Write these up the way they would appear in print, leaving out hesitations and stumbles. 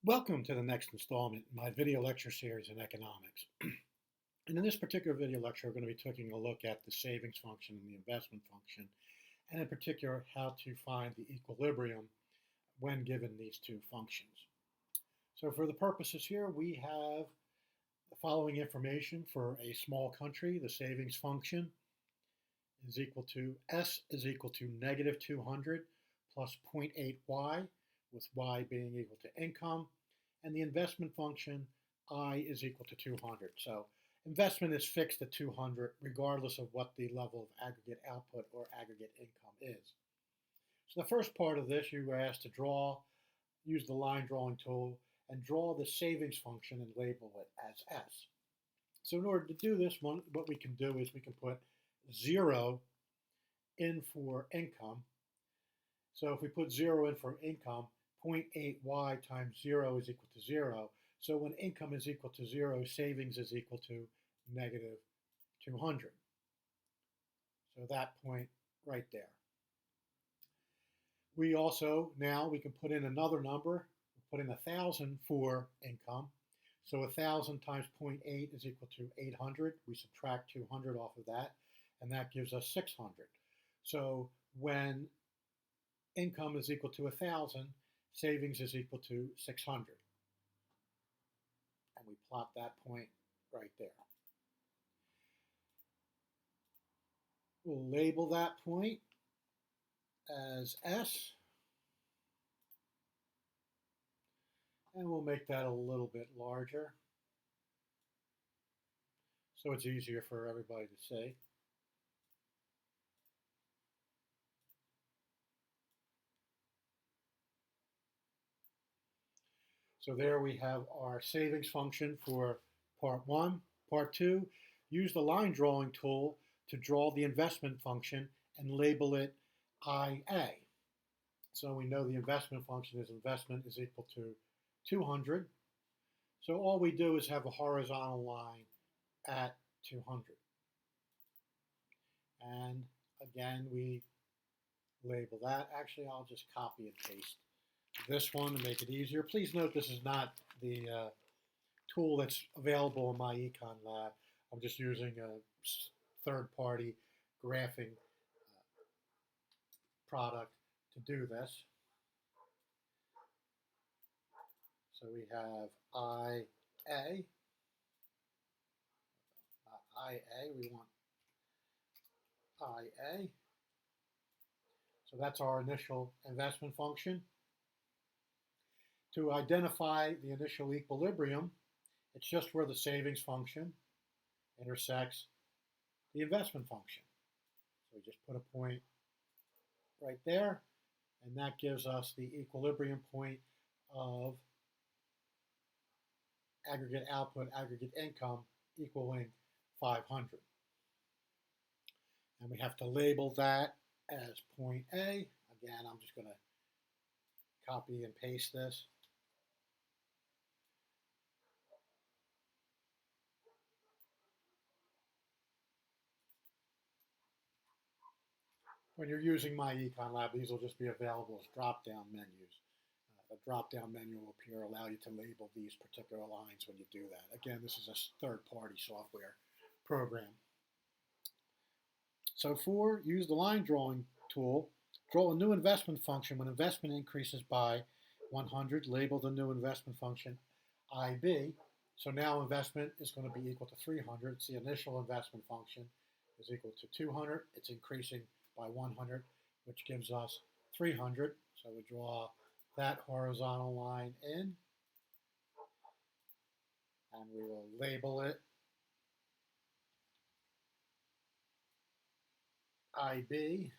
Welcome to the next installment in my video lecture series in economics. And in this particular video lecture, we're going to be taking a look at the savings function and the investment function, and in particular, how to find the equilibrium when given these two functions. So for the purposes here, we have the following information for a small country. The savings function is equal to S is equal to negative 200 plus 0.8y, with y being equal to income, and the investment function I is equal to 200. So investment is fixed at 200 regardless of what the level of aggregate output or aggregate income is. So the first part of this, you are asked to use the line drawing tool and draw the savings function and label it as S. So in order to do this, what we can do is we can put 0 in for income. So if we put 0 in for income, 0.8y times 0 is equal to 0. So when income is equal to 0, savings is equal to negative 200. So that point right there. We also, now we can put in another number, put in 1,000 for income. So 1,000 times 0.8 is equal to 800. We subtract 200 off of that, and that gives us 600. So when income is equal to 1,000, savings is equal to 600. And we plot that point right there. We'll label that point as S. And we'll make that a little bit larger so it's easier for everybody to see. So there we have our savings function for part one. Part two, use the line drawing tool to draw the investment function and label it IA. So we know the investment function is investment is equal to 200. So all we do is have a horizontal line at 200. And again, we label that. Actually, I'll just copy and paste this one to make it easier. Please note this is not the tool that's available in my Econ Lab. I'm just using a third-party graphing product to do this. So we have IA, not IA, we want IA. So that's our initial investment function. To identify the initial equilibrium, it's just where the savings function intersects the investment function. So we just put a point right there, and that gives us the equilibrium point of aggregate output, aggregate income equaling 500. And we have to label that as point A. Again, I'm just going to copy and paste this. When you're using my Econ Lab, these will just be available as drop-down menus. The drop-down menu will appear, allow you to label these particular lines when you do that. Again, this is a third-party software program. So use the line drawing tool. Draw a new investment function when investment increases by 100. Label the new investment function IB. So now investment is going to be equal to 300. It's the initial investment function is equal to 200. It's increasing by 100, which gives us 300. So we draw that horizontal line in, and we will label it IB.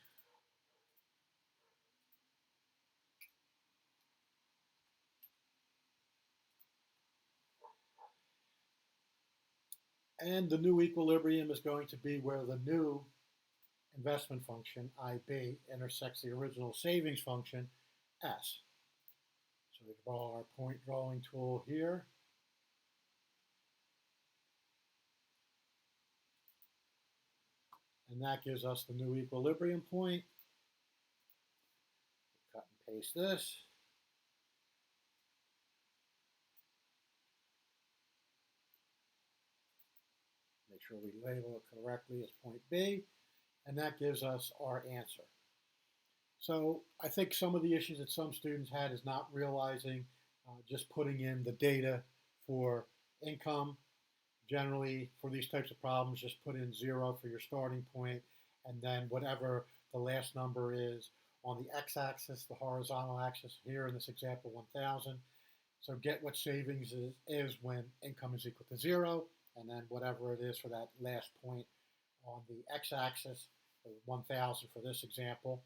And the new equilibrium is going to be where the new investment function, IB, intersects the original savings function, S. So we draw our point drawing tool here. And that gives us the new equilibrium point. Cut and paste this. make sure we label it correctly as point B, and that gives us our answer. So I think some of the issues that some students had is not realizing just putting in the data for income. Generally, for these types of problems, just put in 0 for your starting point, and then whatever the last number is on the x-axis, the horizontal axis, here in this example, 1,000. So get what savings is when income is equal to 0, and then whatever it is for that last point on the x-axis, 1,000 for this example.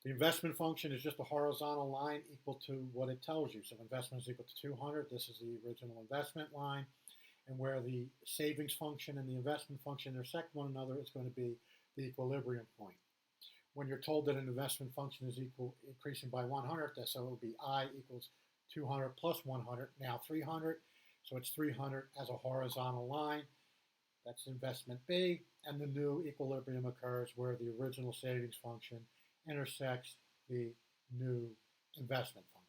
The investment function is just a horizontal line equal to what it tells you. So investment is equal to 200. This is the original investment line. And where the savings function and the investment function intersect one another, it's going to be the equilibrium point. When you're told that an investment function is increasing by 100, so it will be I equals 200 plus 100, now 300. So it's 300 as a horizontal line. That's investment B. And the new equilibrium occurs where the original savings function intersects the new investment function.